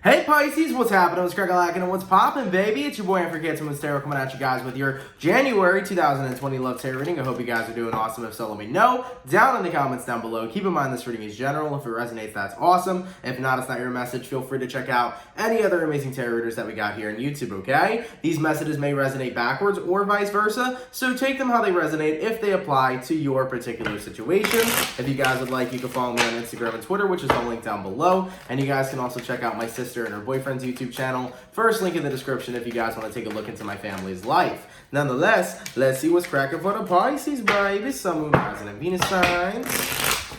Hey Pisces, what's happening? It's Craig and what's poppin', baby? It's your boy for CancerMoonsTarot coming at you guys with your January 2020 love tarot reading. I hope you guys are doing awesome. If so, let me know down in the comments down below. Keep in mind this reading is general. If it resonates, that's awesome. If not, it's not your message. Feel free to check out any other amazing tarot readers that we got here on YouTube, okay? These messages may resonate backwards or vice versa, so take them how they resonate if they apply to your particular situation. If you guys would like, you can follow me on Instagram and Twitter, which is all linked down below. And you guys can also check out my sister and her boyfriend's YouTube channel. First link in the description if you guys want to take a look into my family's life. Nonetheless, let's see what's cracking for the Pisces, baby. Sun, Moon, Rising, and Venus signs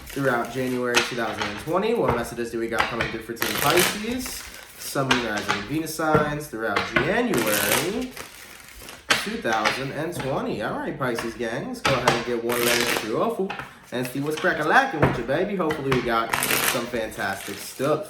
throughout January 2020. What messages do we got coming through for Team Pisces? Sun, Moon, Rising, and Venus signs throughout January 2020. All right, Pisces gang, let's go ahead and get one letter through awful and see what's cracking lacking with you, baby. Hopefully we got some fantastic stuff.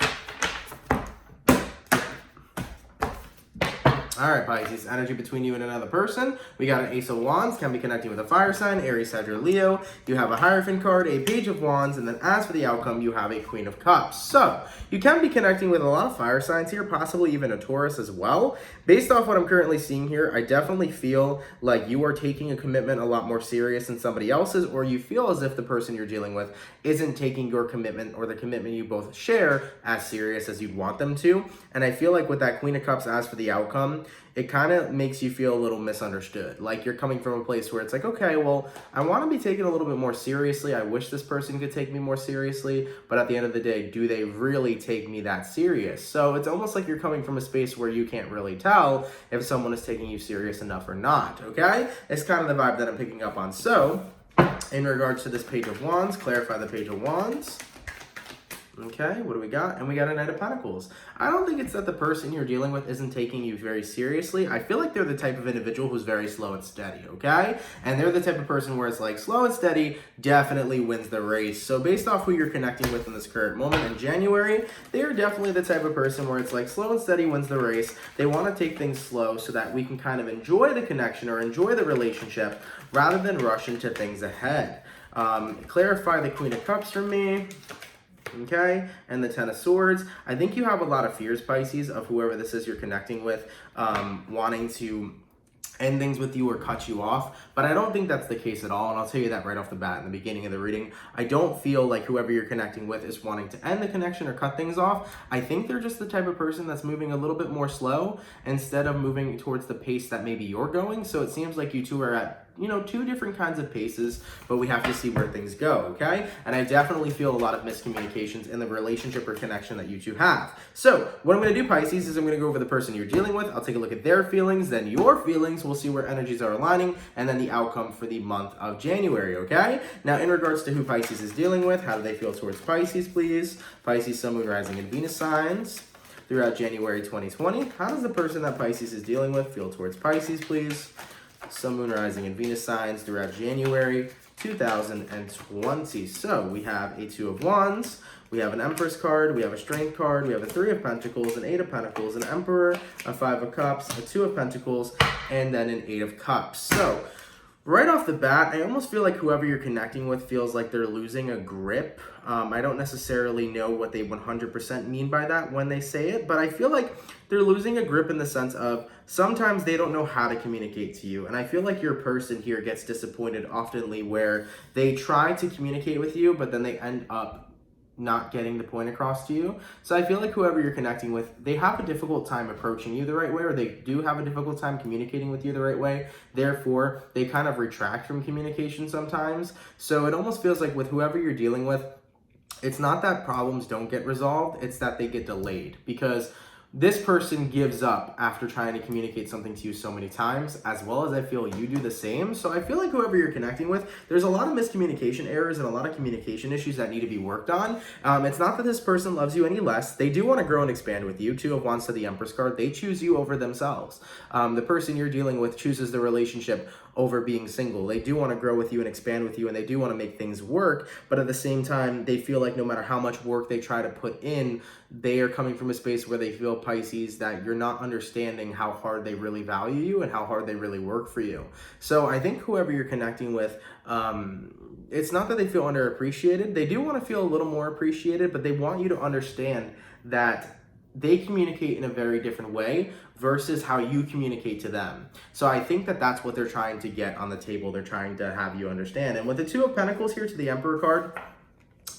All right, Pisces, energy between you and another person. We got an Ace of Wands, can be connecting with a fire sign, Aries, Sagittarius, Leo. You have a Hierophant card, a Page of Wands, and then as for the outcome, you have a Queen of Cups. So, you can be connecting with a lot of fire signs here, possibly even a Taurus as well. Based off what I'm currently seeing here, I definitely feel like you are taking a commitment a lot more serious than somebody else's, or you feel as if the person you're dealing with isn't taking your commitment or the commitment you both share as serious as you'd want them to. And I feel like with that Queen of Cups, as for the outcome, it kind of makes you feel a little misunderstood. Like you're coming from a place where it's like, okay, well, I want to be taken a little bit more seriously. I wish this person could take me more seriously, but at the end of the day, do they really take me that serious? So it's almost like you're coming from a space where you can't really tell if someone is taking you serious enough or not, okay? It's kind of the vibe that I'm picking up on. So in regards to this Page of Wands, clarify the Page of Wands. Okay, what do we got? And we got a Knight of Pentacles. I don't think it's that the person you're dealing with isn't taking you very seriously. I feel like they're the type of individual who's very slow and steady, okay? And they're the type of person where it's like slow and steady definitely wins the race. So based off who you're connecting with in this current moment in January, they are definitely the type of person where it's like slow and steady wins the race. They want to take things slow so that we can kind of enjoy the connection or enjoy the relationship rather than rush into things ahead. Clarify the Queen of Cups for me. Okay, and the Ten of Swords. I think you have a lot of fears, Pisces, of whoever this is you're connecting with, wanting to end things with you or cut you off, but I don't think that's the case at all, and I'll tell you that right off the bat in the beginning of the reading. I don't feel like whoever you're connecting with is wanting to end the connection or cut things off. I think they're just the type of person that's moving a little bit more slow instead of moving towards the pace that maybe you're going. So it seems like you two are at, you know, two different kinds of paces, but we have to see where things go, okay? And I definitely feel a lot of miscommunications in the relationship or connection that you two have. So what I'm going to do, Pisces, is I'm going to go over the person you're dealing with. I'll take a look at their feelings, then your feelings. We'll see where energies are aligning, and then the outcome for the month of January, okay? Now, in regards to who Pisces is dealing with, how do they feel towards Pisces, please? Pisces, Sun, Moon, Rising, and Venus signs throughout January 2020. How does the person that Pisces is dealing with feel towards Pisces, please? Sun, Moon, Rising, and Venus signs throughout January 2020. So we have a Two of Wands, we have an Empress card, we have a Strength card, we have a Three of Pentacles, an Eight of Pentacles, an Emperor, a Five of Cups, a Two of Pentacles, and then an Eight of Cups. So right off the bat, I almost feel like whoever you're connecting with feels like they're losing a grip. I don't necessarily know what they 100% mean by that when they say it, but I feel like they're losing a grip in the sense of sometimes they don't know how to communicate to you. And I feel like your person here gets disappointed oftenly where they try to communicate with you, but then they end up not getting the point across to you. So I feel like whoever you're connecting with, they have a difficult time approaching you the right way, or they do have a difficult time communicating with you the right way. Therefore, they kind of retract from communication sometimes. So it almost feels like with whoever you're dealing with, it's not that problems don't get resolved, it's that they get delayed, because this person gives up after trying to communicate something to you so many times, as well as I feel you do the same. So I feel like whoever you're connecting with, there's a lot of miscommunication errors and a lot of communication issues that need to be worked on. It's not that this person loves you any less. They do want to grow and expand with you. Two of Wands to the Empress card. They choose you over themselves. The person you're dealing with chooses the relationship over being single. They do want to grow with you and expand with you, and they do want to make things work, but at the same time, they feel like no matter how much work they try to put in, they are coming from a space where they feel, Pisces, that you're not understanding how hard they really value you and how hard they really work for you. So I think whoever you're connecting with, it's not that they feel underappreciated. They do want to feel a little more appreciated, but they want you to understand that they communicate in a very different way versus how you communicate to them. So I think that that's what they're trying to get on the table. They're trying to have you understand. And with the Two of Pentacles here to the Emperor card,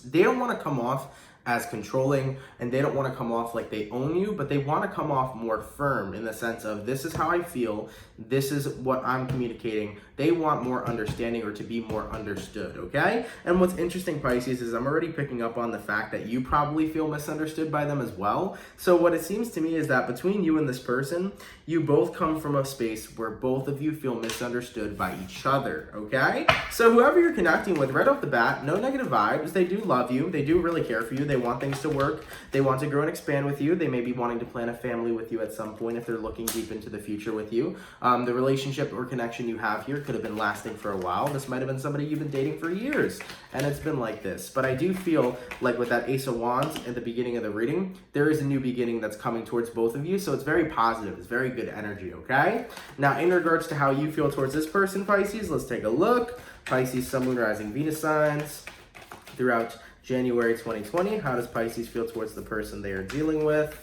they don't want to come off as controlling, and they don't want to come off like they own you, but they want to come off more firm in the sense of, this is how I feel, this is what I'm communicating. They want more understanding, or to be more understood, okay? And what's interesting, Pisces, is I'm already picking up on the fact that you probably feel misunderstood by them as well. So what it seems to me is that between you and this person, you both come from a space where both of you feel misunderstood by each other, okay? So whoever you're connecting with, right off the bat, no negative vibes. They do love you. They do really care for you. They want things to work. They want to grow and expand with you. They may be wanting to plan a family with you at some point if they're looking deep into the future with you. The relationship or connection you have here could have been lasting for a while. This might have been somebody you've been dating for years, and it's been like this. But I do feel like with that Ace of Wands at the beginning of the reading, there is a new beginning that's coming towards both of you. So it's very positive. It's very good energy, okay? Now, in regards to how you feel towards this person, Pisces, let's take a look. Pisces, Sun, Moon, Rising, Venus signs throughout January 2020. How does Pisces feel towards the person they are dealing with?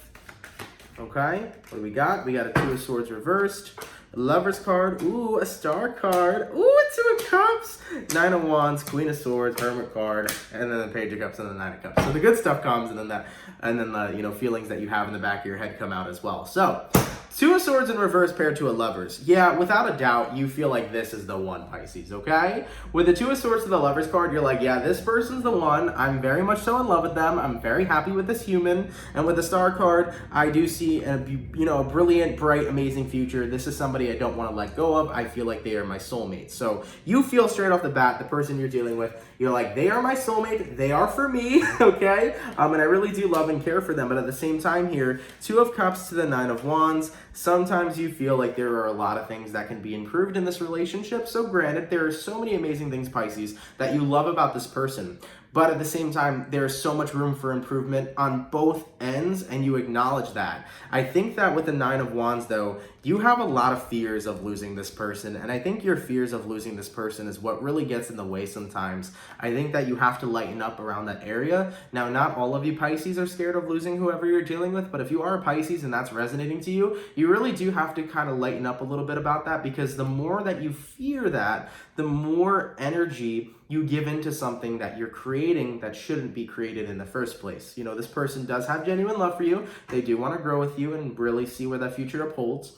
Okay, what do we got? We got a Two of Swords reversed, a Lover's card, ooh, a Star card, ooh, a Two of Cups, Nine of Wands, Queen of Swords, Hermit card, and then the Page of Cups and the Nine of Cups. So the good stuff comes, and then the feelings that you have in the back of your head come out as well. So Two of Swords in reverse paired to a Lovers. Yeah, without a doubt, you feel like this is the one, Pisces, okay? With the Two of Swords to the Lovers card, you're like, yeah, this person's the one. I'm very much so in love with them. I'm very happy with this human. And with the Star card, I do see a brilliant, bright, amazing future. This is somebody I don't want to let go of. I feel like they are my soulmate. So you feel straight off the bat, the person you're dealing with, you're like, they are my soulmate. They are for me, okay? And I really do love and care for them. But at the same time here, Two of Cups to the Nine of Wands. Sometimes you feel like there are a lot of things that can be improved in this relationship. So granted, there are so many amazing things, Pisces, that you love about this person. But at the same time, there's so much room for improvement on both ends, and you acknowledge that. I think that with the Nine of Wands, though, you have a lot of fears of losing this person, and I think your fears of losing this person is what really gets in the way sometimes. I think that you have to lighten up around that area. Now, not all of you Pisces are scared of losing whoever you're dealing with, but if you are a Pisces and that's resonating to you, you really do have to kind of lighten up a little bit about that, because the more that you fear that, the more energy you give into something that you're creating that shouldn't be created in the first place. You know, this person does have genuine love for you. They do want to grow with you and really see where that future upholds.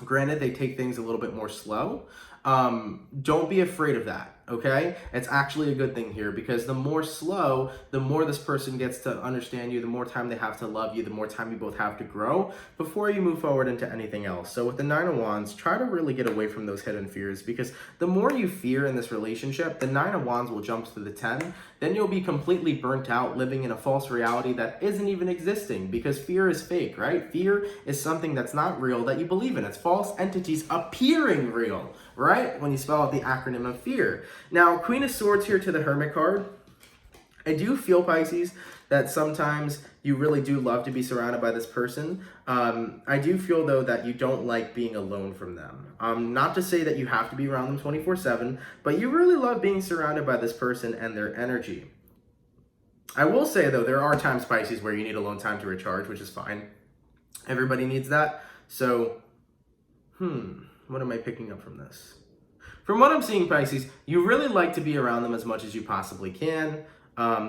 Granted, they take things a little bit more slow. Don't be afraid of that, okay? It's actually a good thing here, because the more slow, the more this person gets to understand you, the more time they have to love you, the more time you both have to grow before you move forward into anything else. So with the Nine of Wands, try to really get away from those hidden fears, because the more you fear in this relationship, the Nine of Wands will jump to the 10. Then you'll be completely burnt out, living in a false reality that isn't even existing, because fear is fake, right? Fear is something that's not real that you believe in. It's false entities appearing real, right? When you spell out the acronym of fear. Now, Queen of Swords here to the Hermit card. I do feel, Pisces, that sometimes you really do love to be surrounded by this person. I do feel, though, that you don't like being alone from them. Not to say that you have to be around them 24/7, but you really love being surrounded by this person and their energy. I will say, though, there are times, Pisces, where you need alone time to recharge, which is fine. Everybody needs that. So, what am I picking up from this? From what I'm seeing, Pisces, you really like to be around them as much as you possibly can.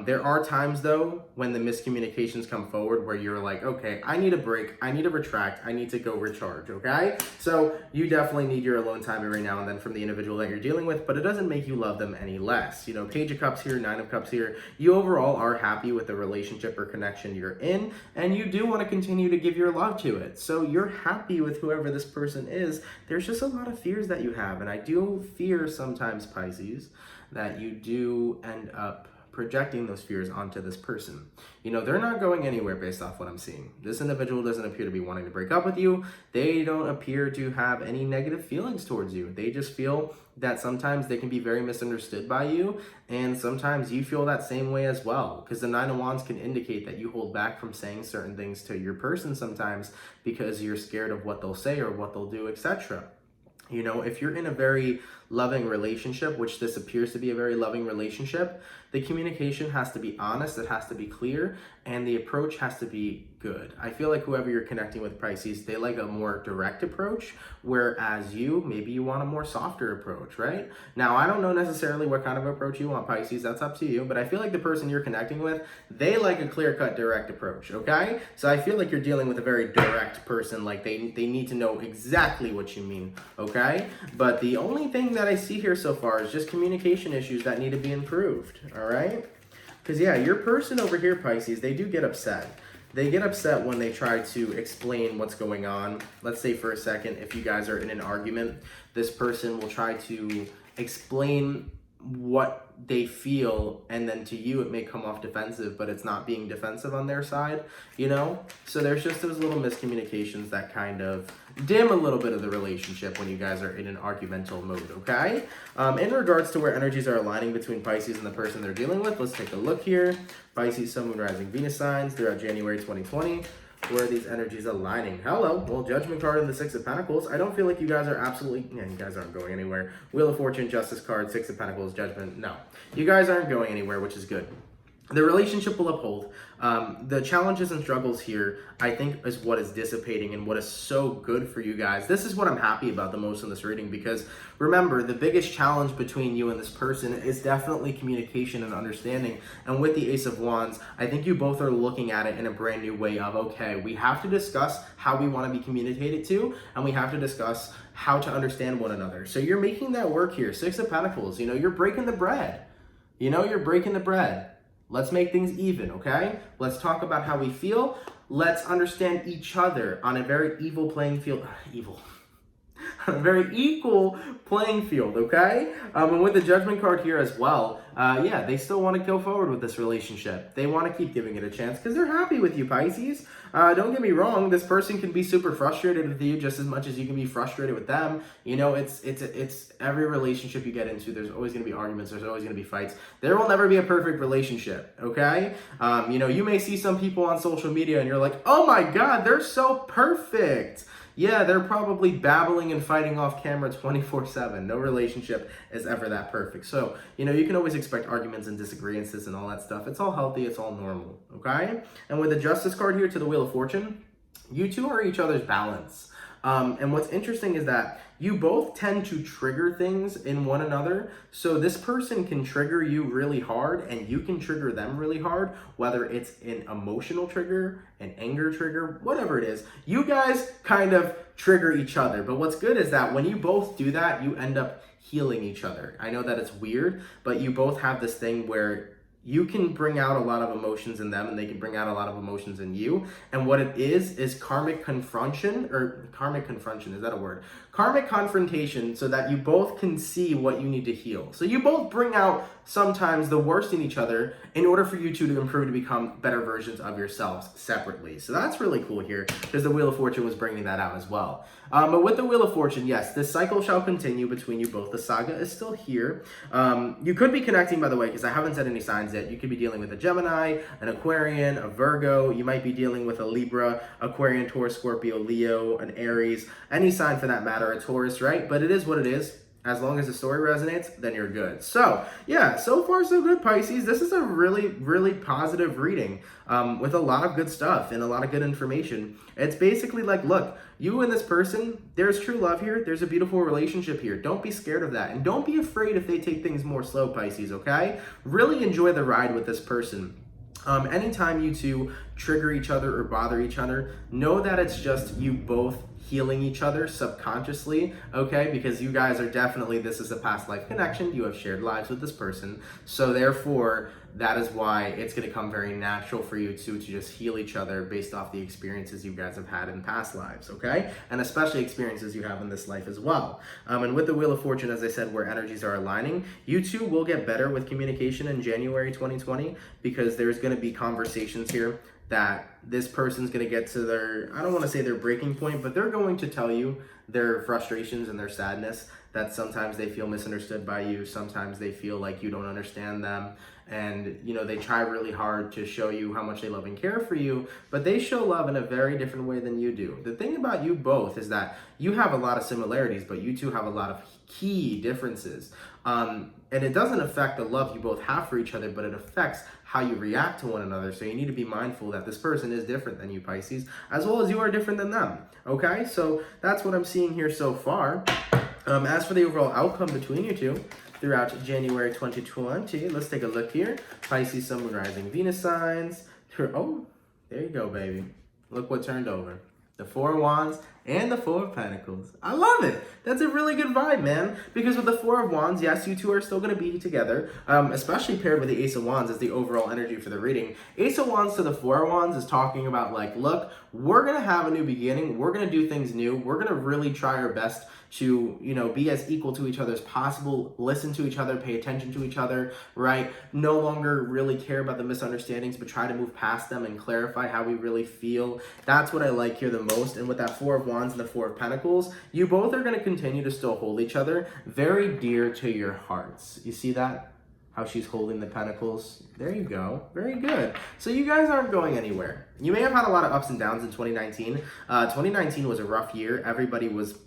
There are times, though, when the miscommunications come forward where you're like, okay, I need a break, I need to retract, I need to go recharge, okay? So you definitely need your alone time every now and then from the individual that you're dealing with, but it doesn't make you love them any less. You know, Page of Cups here, Nine of Cups here, you overall are happy with the relationship or connection you're in, and you do want to continue to give your love to it. So you're happy with whoever this person is. There's just a lot of fears that you have, and I do fear sometimes, Pisces, that you do end up projecting those fears onto this person. You know, they're not going anywhere based off what I'm seeing. This individual doesn't appear to be wanting to break up with you. They don't appear to have any negative feelings towards you. They just feel that sometimes they can be very misunderstood by you, and sometimes you feel that same way as well, because the Nine of Wands can indicate that you hold back from saying certain things to your person sometimes because you're scared of what they'll say or what they'll do, etc. You know, if you're in a very loving relationship, which this appears to be a very loving relationship, The communication has to be honest, it has to be clear, and the approach has to be good. I feel like whoever you're connecting with, Pisces, they like a more direct approach, whereas maybe you want a more softer approach, right? Now, I don't know necessarily what kind of approach you want, Pisces, that's up to you, but I feel like the person you're connecting with, they like a clear-cut, direct approach, okay? So I feel like you're dealing with a very direct person, like they need to know exactly what you mean, okay? But the only thing that I see here so far is just communication issues that need to be improved, all right? Because, yeah, your person over here, Pisces, they do get upset. They get upset when they try to explain what's going on. Let's say for a second, if you guys are in an argument, this person will try to explain what they feel, and then to you it may come off defensive, but it's not being defensive on their side, you know? So there's just those little miscommunications that kind of dim a little bit of the relationship when you guys are in an argumental mode, okay? In regards to where energies are aligning between Pisces and the person they're dealing with, let's take a look here. Pisces, Sun, Moon, Rising, Venus signs throughout January 2020. Where are these energies aligning? Hello. Well, Judgment card and the Six of Pentacles. I don't feel like you guys are you guys aren't going anywhere. Wheel of Fortune, Justice card, Six of Pentacles, Judgment. No. You guys aren't going anywhere, which is good. The relationship will uphold. The challenges and struggles here, I think, is what is dissipating and what is so good for you guys. This is what I'm happy about the most in this reading, because remember, the biggest challenge between you and this person is definitely communication and understanding. And with the Ace of Wands, I think you both are looking at it in a brand new way of, okay, we have to discuss how we want to be communicated to, and we have to discuss how to understand one another. So you're making that work here. Six of Pentacles, you're breaking the bread. You're breaking the bread. Let's make things even, okay? Let's talk about how we feel. Let's understand each other on a very evil playing field. On a very equal playing field, okay? And with the Judgment card here as well, yeah, they still want to go forward with this relationship. They want to keep giving it a chance because they're happy with you, Pisces. Don't get me wrong, this person can be super frustrated with you just as much as you can be frustrated with them. It's every relationship you get into, there's always going to be arguments, there's always going to be fights. There will never be a perfect relationship, okay? You may see some people on social media and you're like, oh my God, they're so perfect. Yeah, they're probably babbling and fighting off camera 24/7. No relationship is ever that perfect. So, you can always expect arguments and disagreements and all that stuff. It's all healthy, it's all normal, okay? And with the Justice card here to the Wheel of Fortune, you two are each other's balance. And what's interesting is that you both tend to trigger things in one another. So this person can trigger you really hard and you can trigger them really hard, whether it's an emotional trigger, an anger trigger, whatever it is. You guys kind of trigger each other. But what's good is that when you both do that, you end up healing each other. I know that it's weird, but you both have this thing where you can bring out a lot of emotions in them and they can bring out a lot of emotions in you. And what it is karmic confrontation, is that a word? Karmic confrontation, so that you both can see what you need to heal. So you both bring out sometimes the worst in each other in order for you two to improve, to become better versions of yourselves separately. So that's really cool here, because the Wheel of Fortune was bringing that out as well. But with the Wheel of Fortune, yes, this cycle shall continue between you both. The saga is still here. You could be connecting, by the way, because I haven't said any signs yet. You could be dealing with a Gemini, an Aquarian, a Virgo. You might be dealing with a Libra, Aquarian, Taurus, Scorpio, Leo, an Aries, any sign for that matter, a Taurus, right? But it is what it is. As long as the story resonates, then you're good. So, yeah, so far so good, Pisces. This is a really, really positive reading with a lot of good stuff and a lot of good information. It's basically like, look, you and this person, there's true love here. There's a beautiful relationship here. Don't be scared of that. And don't be afraid if they take things more slow, Pisces, okay? Really enjoy the ride with this person. Anytime you two trigger each other or bother each other, know that it's just you both healing each other subconsciously, okay? Because you guys are definitely, this is a past life connection. You have shared lives with this person. So therefore, that is why it's going to come very natural for you two to just heal each other based off the experiences you guys have had in past lives, okay? And especially experiences you have in this life as well. And with the Wheel of Fortune, as I said, where energies are aligning, you two will get better with communication in January 2020, because there's going to be conversations here that this person's going to get to their, I don't want to say their breaking point, but they're going to tell you their frustrations and their sadness, that sometimes they feel misunderstood by you, sometimes they feel like you don't understand them, and you know, they try really hard to show you how much they love and care for you, but they show love in a very different way than you do. The thing about you both is that you have a lot of similarities, but you two have a lot of key differences. And it doesn't affect the love you both have for each other, but it affects how you react to one another. So you need to be mindful that this person is different than you, Pisces, as well as you are different than them. Okay, so that's what I'm seeing here so far. As for the overall outcome between you two throughout January 2020, let's take a look here. Pisces, Sun, Moon, Rising, Venus signs. Oh, there you go, baby. Look what turned over. The Four of Wands and the Four of Pentacles. I love it. That's a really good vibe, man. Because with the Four of Wands, yes, you two are still going to be together, especially paired with the Ace of Wands as the overall energy for the reading. Ace of Wands to the Four of Wands is talking about, like, look, we're going to have a new beginning. We're going to do things new. We're going to really try our best to, you know, be as equal to each other as possible, listen to each other, pay attention to each other, right? No longer really care about the misunderstandings, but try to move past them and clarify how we really feel. That's what I like here the most. And with that Four of Wands and the Four of Pentacles, you both are going to continue to still hold each other very dear to your hearts. You see that? How she's holding the pentacles. There you go. Very good. So you guys aren't going anywhere. You may have had a lot of ups and downs in 2019. 2019 was a rough year. Everybody was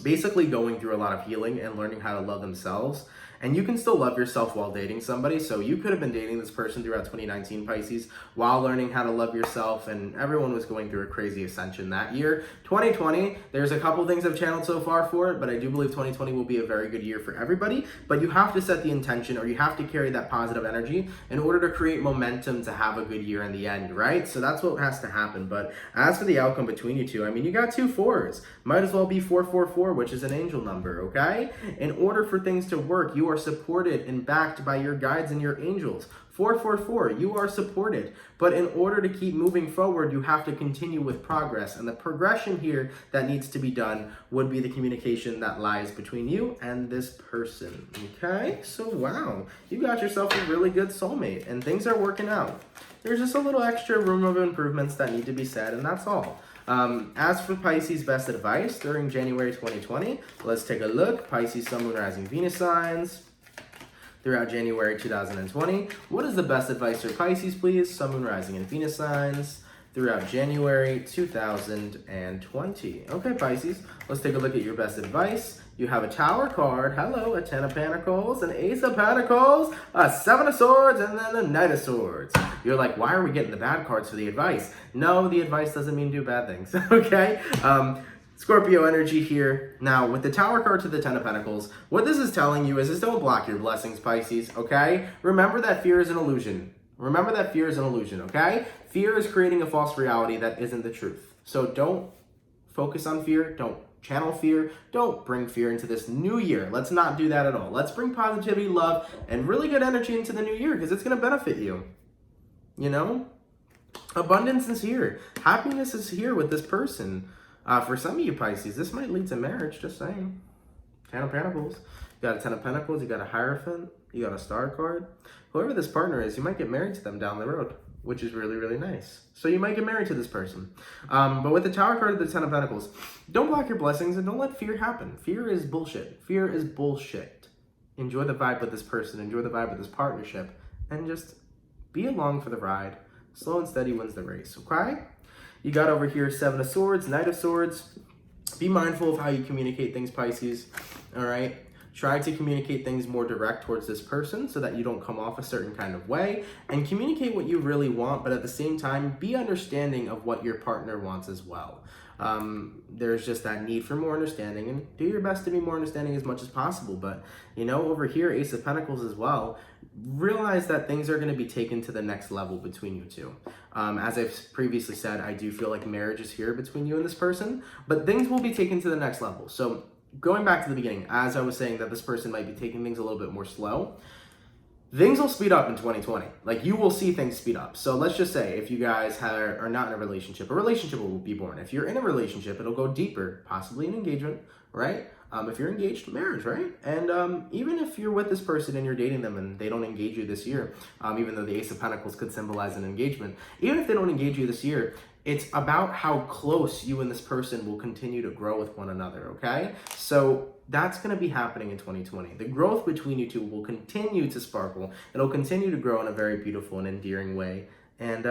basically going through a lot of healing and learning how to love themselves. And you can still love yourself while dating somebody. So you could have been dating this person throughout 2019, Pisces, while learning how to love yourself. And everyone was going through a crazy ascension that year. 2020, there's a couple things I've channeled so far for it, but I do believe 2020 will be a very good year for everybody. But you have to set the intention, or you have to carry that positive energy in order to create momentum to have a good year in the end, right? So that's what has to happen. But as for the outcome between you two, I mean, you got two fours. Might as well be 444, which is an angel number, okay? In order for things to work, you are supported and backed by your guides and your angels. 444, you are supported. But in order to keep moving forward, you have to continue with progress. And the progression here that needs to be done would be the communication that lies between you and this person. Okay? So wow, you got yourself a really good soulmate and things are working out. There's just a little extra room of improvements that need to be said, and that's all. As for Pisces' best advice during January 2020, let's take a look. Pisces, Sun, Moon, Rising, Venus signs throughout January 2020. What is the best advice for Pisces, please? Sun, Moon, Rising, and Venus signs throughout January 2020. Okay, Pisces, let's take a look at your best advice. You have a Tower card, hello, a Ten of Pentacles, an Ace of Pentacles, a Seven of Swords, and then a Knight of Swords. You're like, why are we getting the bad cards for the advice? No, the advice doesn't mean do bad things, okay? Scorpio energy here. Now, with the Tower card to the Ten of Pentacles, what this is telling you is don't block your blessings, Pisces, okay? Remember that fear is an illusion. Remember that fear is an illusion, okay? Fear is creating a false reality that isn't the truth. So don't focus on fear. Don't channel fear. Don't bring fear into this new year. Let's not do that at all. Let's bring positivity, love, and really good energy into the new year because it's going to benefit you. You know? Abundance is here. Happiness is here with this person. For some of you Pisces, this might lead to marriage, just saying. Ten of Pentacles. You got a Ten of Pentacles, you got a Hierophant, you got a Star card. Whoever this partner is, you might get married to them down the road, which is really, really nice. So you might get married to this person. But with the Tower card of the Ten of Pentacles, don't block your blessings and don't let fear happen. Fear is bullshit. Fear is bullshit. Enjoy the vibe with this person, enjoy the vibe with this partnership, and just be along for the ride. Slow and steady wins the race, okay? You got over here Seven of Swords, Knight of Swords. Be mindful of how you communicate things, Pisces, all right? Try to communicate things more direct towards this person so that you don't come off a certain kind of way, and communicate what you really want, but at the same time, be understanding of what your partner wants as well. There's just that need for more understanding, and do your best to be more understanding as much as possible. But, you know, over here, Ace of Pentacles as well, realize that things are going to be taken to the next level between you two. As I've previously said, I do feel like marriage is here between you and this person, but things will be taken to the next level. So going back to the beginning, as I was saying that this person might be taking things a little bit more slow, things will speed up in 2020. Like, you will see things speed up. So let's just say if you guys are not in a relationship will be born. If you're in a relationship, it'll go deeper, possibly an engagement, right? If you're engaged, marriage, right? And even if you're with this person and you're dating them and they don't engage you this year, even though the Ace of Pentacles could symbolize an engagement, even if they don't engage you this year, it's about how close you and this person will continue to grow with one another, okay? So that's going to be happening in 2020. The growth between you two will continue to sparkle. It'll continue to grow in a very beautiful and endearing way. And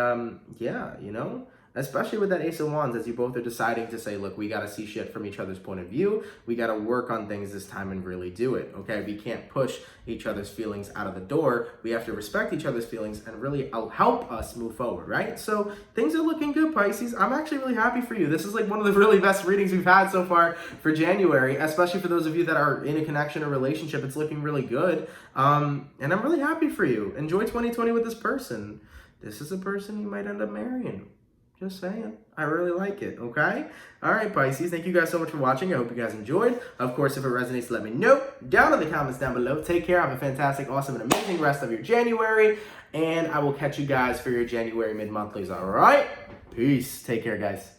yeah, you know, especially with that Ace of Wands, as you both are deciding to say, look, we got to see shit from each other's point of view. We got to work on things this time and really do it, okay? We can't push each other's feelings out of the door. We have to respect each other's feelings and really help us move forward, right? So things are looking good, Pisces. I'm actually really happy for you. This is like one of the really best readings we've had so far for January, especially for those of you that are in a connection or relationship. It's looking really good. And I'm really happy for you. Enjoy 2020 with this person. This is a person you might end up marrying. Just saying. I really like it, okay? All right, Pisces. Thank you guys so much for watching. I hope you guys enjoyed. Of course, if it resonates, let me know down in the comments down below. Take care. Have a fantastic, awesome, and amazing rest of your January. And I will catch you guys for your January mid-monthlies, all right? Peace. Take care, guys.